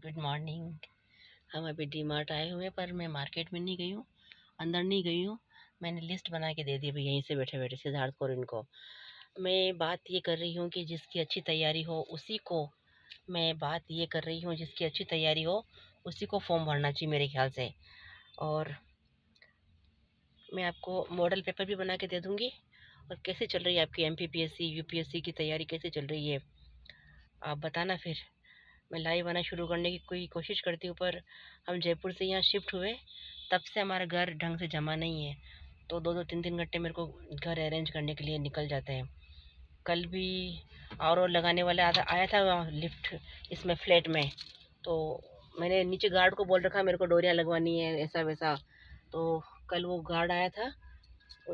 Good morning. हम अभी D mart आए हुए हैं, पर मैं मार्केट में नहीं गई हूँ, अंदर नहीं गई हूँ। मैंने लिस्ट बना के दे दी भाई, यहीं से बैठे बैठे सिद्धार्थ को और इनको। मैं बात ये कर रही हूँ कि जिसकी अच्छी तैयारी हो उसी को, मैं बात ये कर रही हूँ जिसकी अच्छी तैयारी हो उसी को फॉर्म भरना चाहिए मेरे ख्याल से। और मैं आपको मॉडल पेपर भी बना के दे दूँगी। और कैसे चल रही है आपकी MPPSC UPSC की तैयारी, कैसे चल रही है आप बताना फिर। मैं लाइव आना शुरू करने की कोई कोशिश करती हूँ, पर हम जयपुर से यहाँ शिफ्ट हुए तब से हमारा घर ढंग से जमा नहीं है, तो 2-2 3-3 घंटे मेरे को घर अरेंज करने के लिए निकल जाते हैं। कल भी और लगाने वाला आया था लिफ्ट इसमें फ्लैट में, तो मैंने नीचे गार्ड को बोल रखा मेरे को डोरियाँ लगवानी है ऐसा वैसा। तो कल वो गार्ड आया था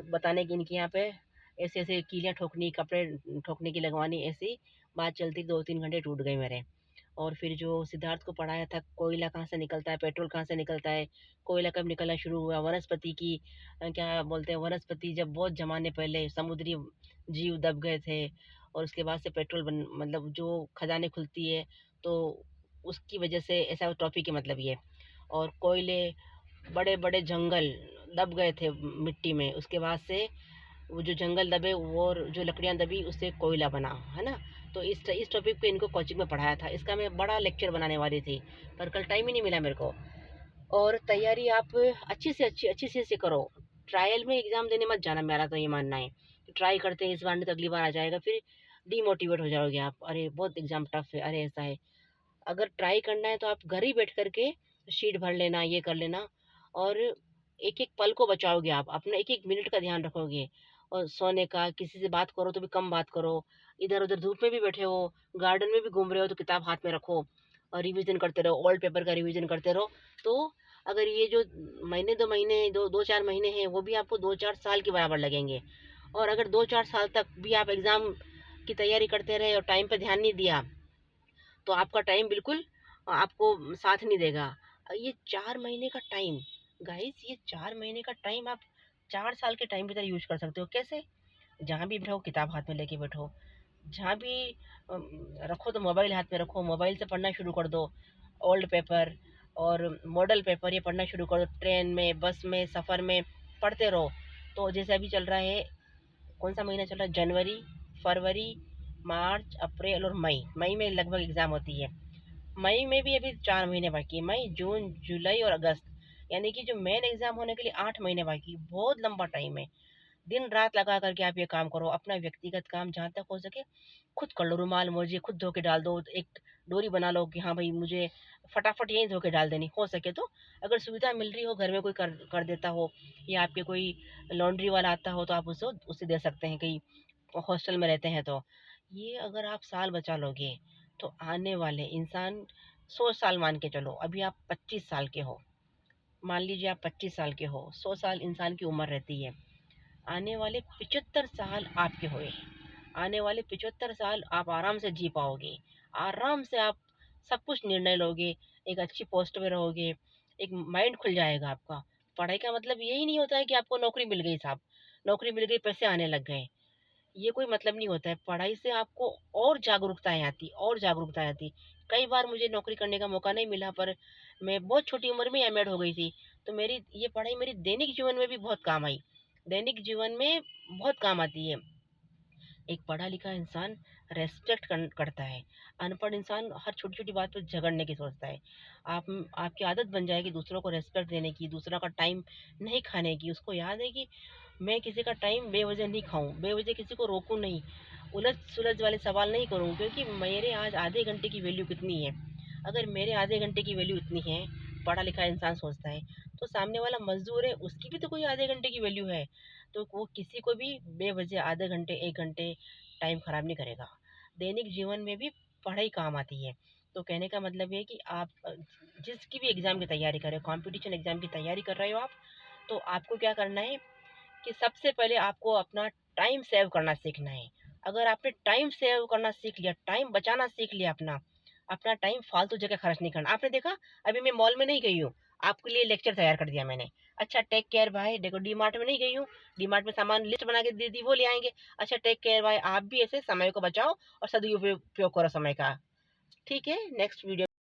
बताने की इनके यहाँ पे ऐसे ऐसे कीलियाँ ठोकनी, कपड़े ठोकने की लगवानी, ऐसी बात चलती 2-3 घंटे टूट गए मेरे। और फिर जो सिद्धार्थ को पढ़ाया था कोयला कहाँ से निकलता है, पेट्रोल कहाँ से निकलता है, कोयला कब निकलना शुरू हुआ, वनस्पति की क्या बोलते हैं, वनस्पति जब बहुत ज़माने पहले समुद्री जीव दब गए थे और उसके बाद से पेट्रोल मतलब जो खदानें खुलती है, तो उसकी वजह से ऐसा टॉपिक है मतलब ये। और कोयले, बड़े बड़े जंगल दब गए थे मिट्टी में, उसके बाद से वो जो जंगल दबे और जो लकड़ियाँ दबी उससे कोयला बना, है ना। तो इस टॉपिक पे इनको कोचिंग में पढ़ाया था, इसका मैं बड़ा लेक्चर बनाने वाली थी, पर कल टाइम ही नहीं मिला मेरे को। और तैयारी आप अच्छी से करो। ट्रायल में एग्ज़ाम देने मत जाना, मेरा तो ये मानना है। ट्राई करते हैं इस बार नहीं तो अगली बार आ जाएगा, फिर डीमोटिवेट हो जाओगे आप, अरे बहुत एग्ज़ाम टफ है, अरे ऐसा है। अगर ट्राई करना है तो आप घर ही बैठ करके शीट भर लेना, ये कर लेना। और एक एक पल को बचाओगे आप, अपने एक एक मिनट का ध्यान रखोगे। और सोने का, किसी से बात करो तो भी कम बात करो। इधर उधर धूप में भी बैठे हो, गार्डन में भी घूम रहे हो, तो किताब हाथ में रखो और रिवीजन करते रहो, ओल्ड पेपर का रिवीजन करते रहो। तो अगर ये जो महीने 2 महीने, 2-4 महीने हैं, वो भी आपको 2-4 साल के बराबर लगेंगे। और अगर 2-4 साल तक भी आप एग्ज़ाम की तैयारी करते रहे और टाइम पे ध्यान नहीं दिया, तो आपका टाइम बिल्कुल आपको साथ नहीं देगा। ये 4 महीने का टाइम, गाइस, ये 4 महीने का टाइम आप 4 साल के टाइम की तरह यूज कर सकते हो। कैसे? जहाँ भी बैठो किताब हाथ में लेके बैठो, जहाँ भी रखो तो मोबाइल हाथ में रखो, मोबाइल से पढ़ना शुरू कर दो। ओल्ड पेपर और मॉडल पेपर ये पढ़ना शुरू कर दो, ट्रेन में, बस में, सफ़र में पढ़ते रहो। तो जैसे अभी चल रहा है, कौन सा महीना चल रहा है, जनवरी, फरवरी, मार्च, अप्रैल और मई। मई में लगभग एग्ज़ाम होती है। मई में भी अभी 4 महीने बाकी है, मई, जून, जुलाई और अगस्त, यानी कि जो मेन एग्ज़ाम होने के लिए 8 महीने बाकी है। बहुत लंबा टाइम है। दिन रात लगा करके आप ये काम करो, अपना व्यक्तिगत काम जहाँ तक हो सके खुद कर लो। रुमाल मोजे खुद धो के डाल दो, एक डोरी बना लो कि हाँ भाई मुझे फटाफट यहीं धो के डाल देनी हो सके तो। अगर सुविधा मिल रही हो, घर में कोई कर कर देता हो, या आपके कोई लॉन्ड्री वाला आता हो, तो आप उसे दे सकते हैं, कहीं हॉस्टल में रहते हैं तो। ये अगर आप साल बचा लोगे, तो आने वाले इंसान 100 साल मान के चलो, अभी आप 25 साल के हो, मान लीजिए आप 25 साल के हो, 100 साल इंसान की उम्र रहती है। आने वाले 75 साल आपके हुए, आने वाले 75 साल आप आराम से जी पाओगे, आराम से आप सब कुछ निर्णय लोगे, एक अच्छी पोस्ट में रहोगे, एक माइंड खुल जाएगा आपका। पढ़ाई का मतलब यही नहीं होता है कि आपको नौकरी मिल गई साहब, नौकरी मिल गई पैसे आने लग गए, ये कोई मतलब नहीं होता है। पढ़ाई से आपको और जागरूकताएँ आती। कई बार मुझे नौकरी करने का मौका नहीं मिला, पर मैं बहुत छोटी उम्र में एमएड हो गई थी। तो मेरी ये पढ़ाई मेरी दैनिक जीवन में भी बहुत काम आई। दैनिक जीवन में बहुत काम आती है। एक पढ़ा लिखा इंसान रेस्पेक्ट करता है, अनपढ़ इंसान हर छोटी छोटी बात पर झगड़ने की सोचता है। आप आपकी आदत बन जाएगी दूसरों को रेस्पेक्ट देने की, दूसरों का टाइम नहीं खाने की। उसको याद है कि मैं किसी का टाइम बेवजह नहीं खाऊं, बेवजह किसी को रोकूं नहीं, उलझ सुलझ वाले सवाल नहीं करूं, क्योंकि मेरे आज आधे घंटे की वैल्यू कितनी है। अगर मेरे आधे घंटे की वैल्यू इतनी है, पढ़ा लिखा इंसान सोचता है, तो सामने वाला मजदूर है उसकी भी तो कोई आधे घंटे की वैल्यू है। तो वो किसी को भी बेवजह आधे घंटे 1 घंटे टाइम खराब नहीं करेगा। दैनिक जीवन में भी पढ़ाई काम आती है। तो कहने का मतलब ये है कि आप जिसकी भी एग्ज़ाम की तैयारी कर रहे हो, कॉम्पिटिशन एग्ज़ाम की तैयारी कर रहे हो आप, तो आपको क्या करना है कि सबसे पहले आपको अपना टाइम सेव करना सीखना है। अगर आपने टाइम सेव करना सीख लिया, टाइम बचाना सीख लिया, अपना अपना टाइम फालतू जगह खर्च नहीं करना। आपने देखा, अभी मैं मॉल में नहीं गई हूँ, आपके लिए लेक्चर तैयार कर दिया मैंने। अच्छा टेक केयर भाई, देखो डी मार्ट में नहीं गई हूँ, डी मार्ट में सामान लिस्ट बना के दे दी, वो ले आएंगे। अच्छा टेक केयर भाई, आप भी ऐसे समय को बचाओ और सदुपयोग उपयोग करो समय का। ठीक है, नेक्स्ट वीडियो